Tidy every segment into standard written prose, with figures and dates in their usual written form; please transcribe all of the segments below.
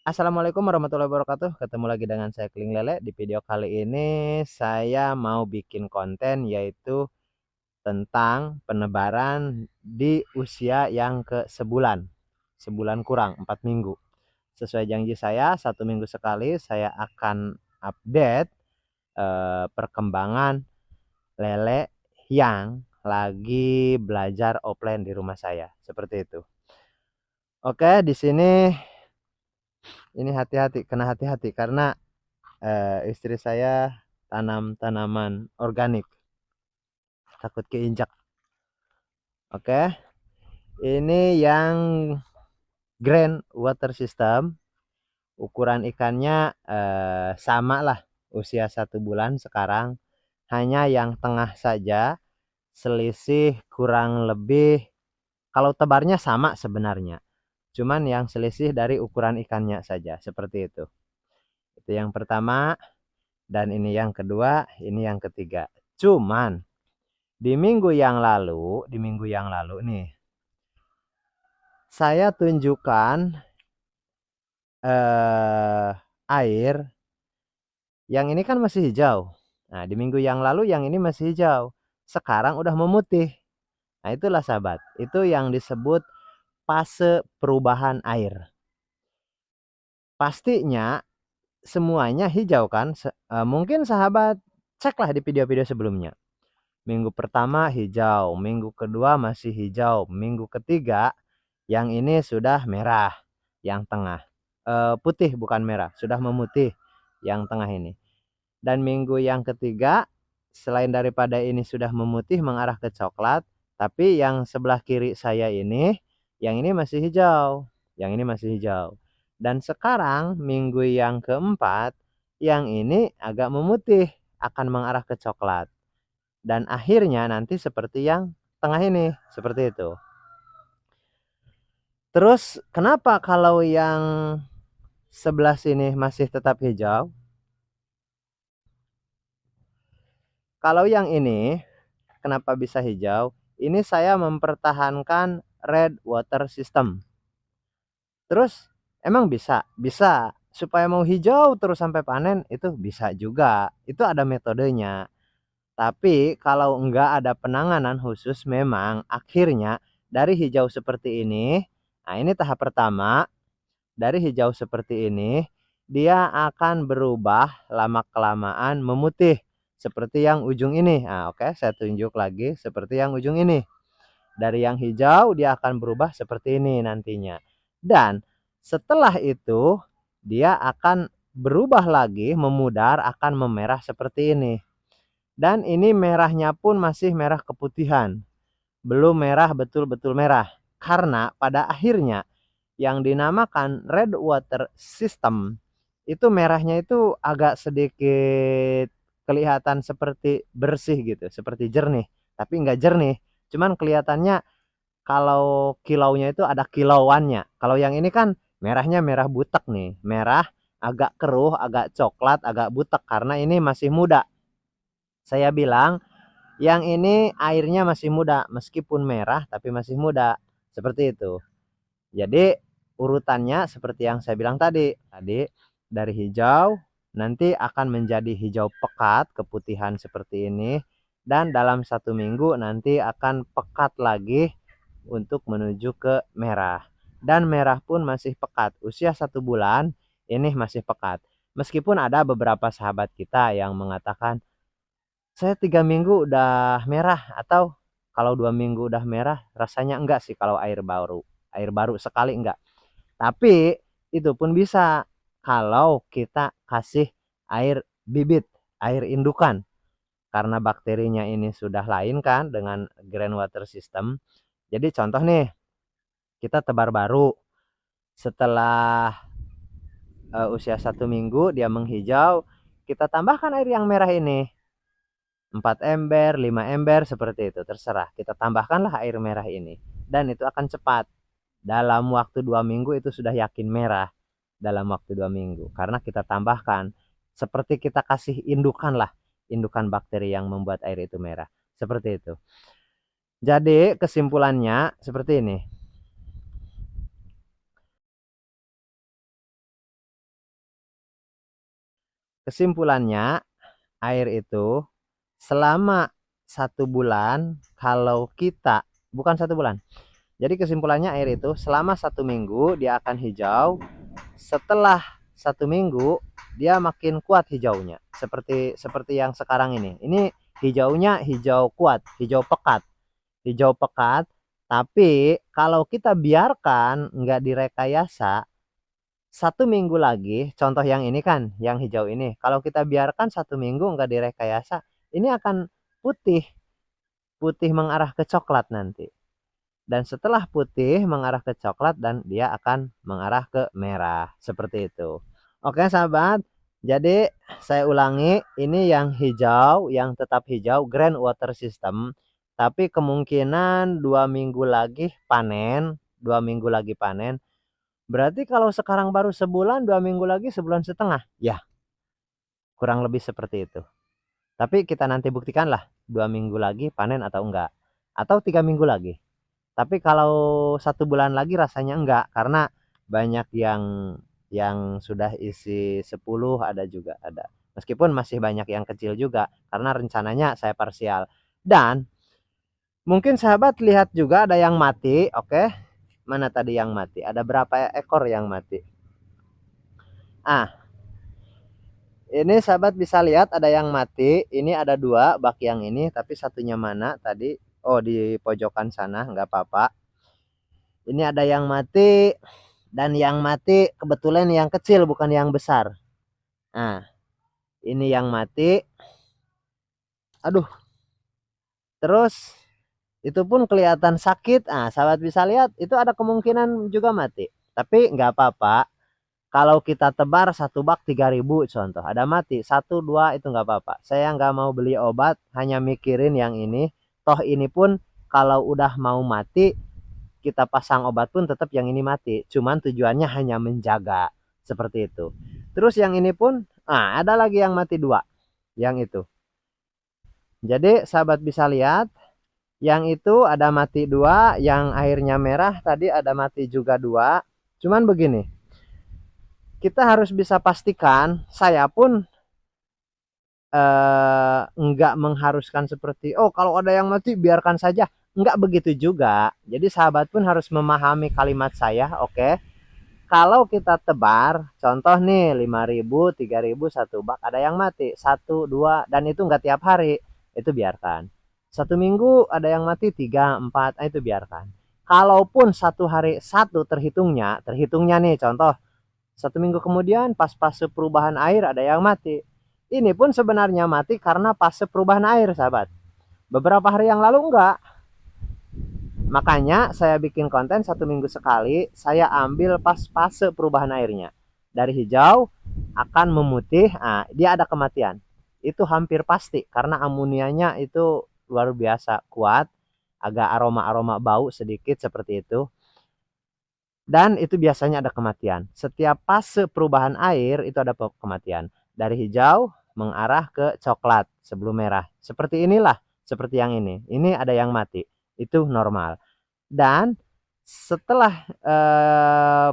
Assalamualaikum warahmatullahi wabarakatuh. Ketemu lagi dengan saya Kling Lele. Di video kali ini saya mau bikin konten yaitu tentang penebaran di usia yang ke sebulan. Sebulan kurang 4 minggu. Sesuai janji saya, 1 minggu sekali saya akan update perkembangan lele yang lagi belajar offline di rumah saya. Seperti itu. Oke, di sini ini hati-hati, kena hati-hati karena istri saya tanam tanaman organik, takut keinjak. Oke, ini yang grand water system. Ukuran ikannya sama lah, usia 1 bulan sekarang. Hanya yang tengah saja selisih kurang lebih, kalau tebarnya sama sebenarnya. Cuman yang selisih dari ukuran ikannya saja, seperti itu. Itu yang pertama, dan ini yang kedua, ini yang ketiga. Cuman di minggu yang lalu nih, saya tunjukkan air yang ini kan masih hijau. Nah, di minggu yang lalu yang ini masih hijau. Sekarang udah memutih. Nah, itulah sahabat. Itu yang disebut fase perubahan air. Pastinya semuanya hijau kan? Mungkin sahabat ceklah di video-video sebelumnya. Minggu pertama hijau, minggu kedua masih hijau, minggu ketiga yang ini sudah merah, yang tengah putih bukan merah, sudah memutih yang tengah ini. Dan minggu yang ketiga, selain daripada ini sudah memutih mengarah ke coklat, tapi yang sebelah kiri saya ini, yang ini masih hijau, yang ini masih hijau. Dan sekarang minggu yang keempat, yang ini agak memutih, akan mengarah ke coklat. Dan akhirnya nanti seperti yang tengah ini, seperti itu. Terus kenapa kalau yang sebelah sini masih tetap hijau? Kalau yang ini kenapa bisa hijau? Ini saya mempertahankan red water system. Terus emang bisa? Bisa. Supaya mau hijau terus sampai panen itu bisa juga. Itu ada metodenya. Tapi kalau enggak ada penanganan khusus memang akhirnya dari hijau seperti ini. Nah, ini tahap pertama. Dari hijau seperti ini, dia akan berubah lama-kelamaan memutih. Seperti yang ujung ini. Nah, oke, saya tunjuk lagi seperti yang ujung ini. Dari yang hijau, dia akan berubah seperti ini nantinya. Dan setelah itu, dia akan berubah lagi, memudar, akan memerah seperti ini. Dan ini merahnya pun masih merah keputihan. Belum merah betul-betul merah. Karena pada akhirnya yang dinamakan red water system itu merahnya itu agak sedikit kelihatan seperti bersih gitu, seperti jernih, tapi enggak jernih, cuman kelihatannya kalau kilaunya itu ada kilauannya. Kalau yang ini kan merahnya merah butek nih, merah agak keruh, agak coklat, agak butek karena ini masih muda. Saya bilang yang ini airnya masih muda, meskipun merah tapi masih muda, seperti itu. Jadi urutannya seperti yang saya bilang tadi. Tadi dari hijau nanti akan menjadi hijau pekat, keputihan seperti ini. Dan dalam 1 minggu nanti akan pekat lagi untuk menuju ke merah. Dan merah pun masih pekat. Usia 1 bulan ini masih pekat. Meskipun ada beberapa sahabat kita yang mengatakan, saya 3 minggu udah merah, atau kalau 2 minggu udah merah, rasanya enggak sih kalau air baru. Air baru sekali enggak. Tapi itu pun bisa kalau kita kasih air bibit, air indukan. Karena bakterinya ini sudah lain kan dengan groundwater system. Jadi contoh nih, kita tebar baru. Setelah usia 1 minggu dia menghijau, kita tambahkan air yang merah ini. 4 ember, 5 ember seperti itu, terserah. Kita tambahkanlah air merah ini. Dan itu akan cepat. Dalam waktu 2 minggu itu sudah yakin merah. Dalam waktu 2 minggu. Karena kita tambahkan. Seperti kita kasih indukan lah. Indukan bakteri yang membuat air itu merah. Seperti itu. Jadi kesimpulannya seperti ini. kesimpulannya air itu selama 1 bulan, kalau kita bukan 1 bulan. Jadi kesimpulannya air itu selama 1 minggu dia akan hijau. Setelah 1 minggu dia makin kuat hijaunya. Seperti yang sekarang ini. Ini hijaunya hijau kuat, hijau pekat. Hijau pekat. Tapi kalau kita biarkan nggak direkayasa, 1 minggu lagi, contoh yang ini kan, yang hijau ini. Kalau kita biarkan 1 minggu nggak direkayasa, ini akan putih, putih mengarah ke coklat nanti. Dan setelah putih mengarah ke coklat dan dia akan mengarah ke merah, seperti itu. Oke sahabat, jadi saya ulangi, ini yang hijau, yang tetap hijau, grand water system. Tapi kemungkinan 2 minggu lagi panen, 2 minggu lagi panen. Berarti kalau sekarang baru sebulan, 2 minggu lagi sebulan setengah. Ya, kurang lebih seperti itu. Tapi kita nanti buktikanlah 2 minggu lagi panen atau enggak. Atau 3 minggu lagi. Tapi kalau 1 bulan lagi rasanya enggak. Karena banyak yang sudah isi 10 ada juga ada. Meskipun masih banyak yang kecil juga. Karena rencananya saya parsial. Dan mungkin sahabat lihat juga ada yang mati. Oke. Mana tadi yang mati? Ada berapa ekor yang mati? Ini sahabat bisa lihat ada yang mati. Ini ada 2 bak yang ini. Tapi satunya mana tadi? Oh, di pojokan sana. Nggak apa-apa. Ini ada yang mati. Dan yang mati kebetulan yang kecil bukan yang besar. Nah, ini yang mati. Aduh. Terus itu pun kelihatan sakit. Sahabat bisa lihat itu ada kemungkinan juga mati. Tapi nggak apa-apa. Kalau kita tebar 1 bak 3.000 contoh, ada mati 1-2 itu nggak apa-apa. Saya nggak mau beli obat, hanya mikirin yang ini. Toh ini pun kalau udah mau mati, kita pasang obat pun tetap yang ini mati. Cuman tujuannya hanya menjaga, seperti itu. Terus yang ini pun, ada lagi yang mati 2, yang itu. Jadi sahabat bisa lihat, yang itu ada mati 2, yang airnya merah tadi ada mati juga 2. Cuman begini. Kita harus bisa pastikan, saya pun enggak mengharuskan seperti kalau ada yang mati biarkan saja, enggak begitu juga. Jadi sahabat pun harus memahami kalimat saya. Oke, kalau kita tebar contoh nih 5.000 3.000 1 bak, ada yang mati 1-2 dan itu enggak tiap hari, itu biarkan. 1 minggu ada yang mati 3-4, itu biarkan. Kalaupun 1 hari 1 terhitungnya nih contoh 1 minggu kemudian pas fase perubahan air ada yang mati. Ini pun sebenarnya mati karena fase perubahan air sahabat. Beberapa hari yang lalu enggak. Makanya saya bikin konten 1 minggu sekali. Saya ambil pas fase perubahan airnya. Dari hijau akan memutih. Dia ada kematian. Itu hampir pasti karena amonianya itu luar biasa kuat. Agak aroma-aroma bau sedikit seperti itu. Dan itu biasanya ada kematian. Setiap fase perubahan air itu ada kematian. Dari hijau mengarah ke coklat sebelum merah. Seperti inilah, seperti yang ini. Ini ada yang mati. Itu normal. Dan setelah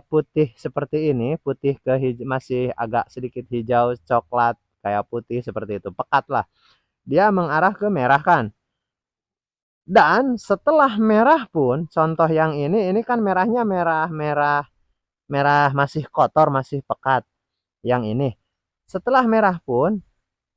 putih seperti ini, putih ke masih agak sedikit hijau, coklat, kayak putih seperti itu. Pekat lah. Dia mengarah ke merah kan. Dan setelah merah pun, contoh yang ini kan merahnya merah masih kotor, masih pekat. Yang ini. Setelah merah pun,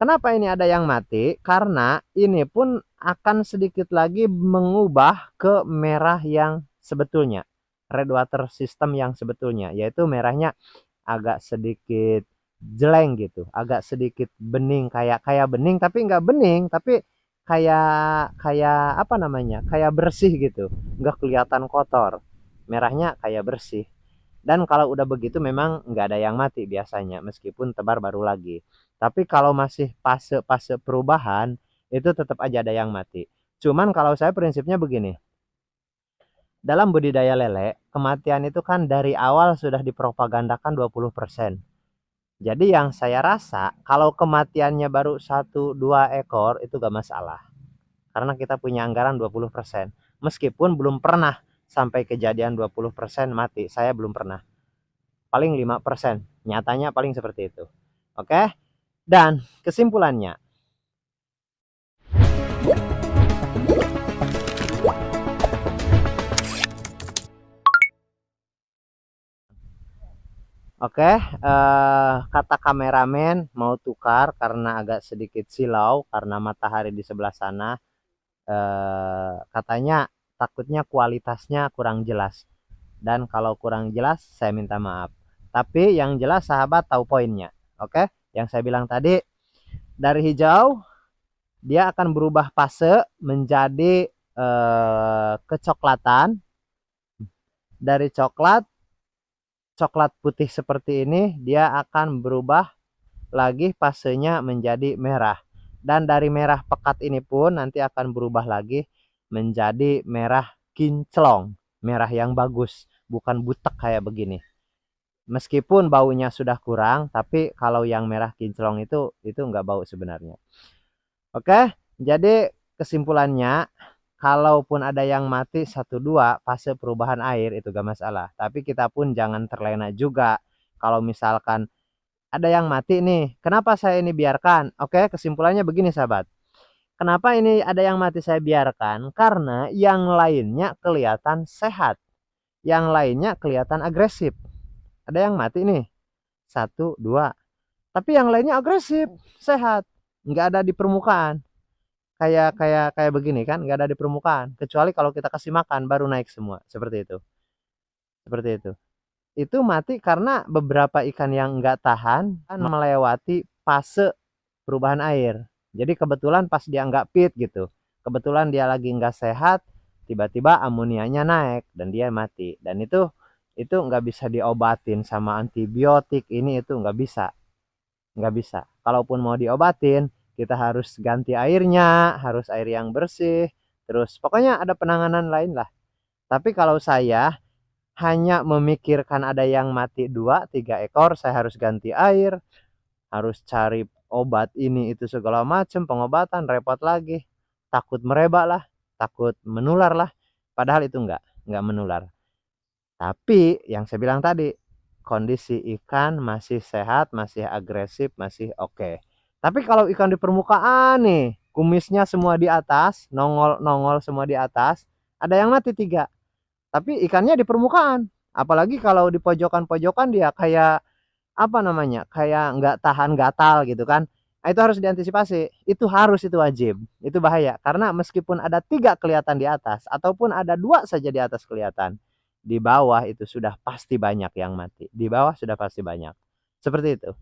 kenapa ini ada yang mati? Karena ini pun akan sedikit lagi mengubah ke merah yang sebetulnya. Red water system yang sebetulnya. Yaitu merahnya agak sedikit jeleng gitu. Agak sedikit bening. Kayak bening tapi nggak bening. Tapi kayak apa namanya, kayak bersih gitu, nggak kelihatan kotor, merahnya kayak bersih. Dan kalau udah begitu memang nggak ada yang mati biasanya meskipun tebar baru lagi. Tapi kalau masih fase perubahan itu tetap aja ada yang mati. Cuman kalau saya prinsipnya begini, dalam budidaya lele kematian itu kan dari awal sudah dipropagandakan 20%. Jadi yang saya rasa kalau kematiannya baru 1-2 ekor itu gak masalah. Karena kita punya anggaran 20%. Meskipun belum pernah sampai kejadian 20% mati. Saya belum pernah. Paling 5%. Nyatanya paling seperti itu. Oke. Dan kesimpulannya, oke, kata kameramen mau tukar karena agak sedikit silau karena matahari di sebelah sana. Katanya takutnya kualitasnya kurang jelas. Dan kalau kurang jelas, saya minta maaf. Tapi yang jelas sahabat tahu poinnya. Oke, yang saya bilang tadi, dari hijau dia akan berubah fase menjadi kecoklatan. Dari coklat putih seperti ini, dia akan berubah lagi fasenya menjadi merah. Dan dari merah pekat ini pun nanti akan berubah lagi menjadi merah kinclong, merah yang bagus, bukan butek kayak begini. Meskipun baunya sudah kurang, tapi kalau yang merah kinclong itu nggak bau sebenarnya. Oke, jadi kesimpulannya, kalaupun ada yang mati 1-2 fase perubahan air itu gak masalah. Tapi kita pun jangan terlena juga. Kalau misalkan ada yang mati nih, kenapa saya ini biarkan? Oke, kesimpulannya begini sahabat. Kenapa ini ada yang mati saya biarkan? Karena yang lainnya kelihatan sehat. Yang lainnya kelihatan agresif. Ada yang mati nih. 1-2. Tapi yang lainnya agresif, sehat. Nggak ada di permukaan. Kayak begini kan, nggak ada di permukaan. Kecuali kalau kita kasih makan baru naik semua. Seperti itu. Seperti itu. Itu mati karena beberapa ikan yang nggak tahan melewati fase perubahan air. Jadi kebetulan pas dia nggak fit gitu, kebetulan dia lagi nggak sehat, tiba-tiba amonianya naik dan dia mati. Dan itu nggak bisa diobatin sama antibiotik, ini itu nggak bisa. Kalaupun mau diobatin, kita harus ganti airnya, harus air yang bersih, terus pokoknya ada penanganan lain lah. Tapi kalau saya hanya memikirkan ada yang mati 2-3 ekor, saya harus ganti air, harus cari obat ini itu segala macam, pengobatan repot lagi, takut merebak lah, takut menular lah, padahal itu enggak menular. Tapi yang saya bilang tadi, kondisi ikan masih sehat, masih agresif, masih oke. Tapi kalau ikan di permukaan nih, kumisnya semua di atas, nongol semua di atas, ada yang mati 3, tapi ikannya di permukaan. Apalagi kalau di pojokan-pojokan dia kayak apa namanya, kayak nggak tahan gatal gitu kan. Nah, itu harus diantisipasi, itu wajib, itu bahaya karena meskipun ada 3 kelihatan di atas ataupun ada 2 saja di atas kelihatan, di bawah itu sudah pasti banyak yang mati, di bawah sudah pasti banyak, seperti itu.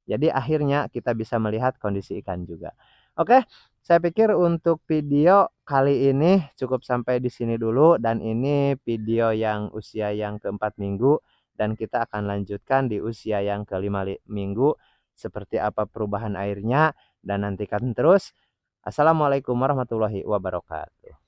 Jadi akhirnya kita bisa melihat kondisi ikan juga. Oke, saya pikir untuk video kali ini cukup sampai di sini dulu, dan ini video yang usia yang keempat minggu, dan kita akan lanjutkan di usia yang kelima minggu seperti apa perubahan airnya, dan nantikan terus. Assalamualaikum warahmatullahi wabarakatuh.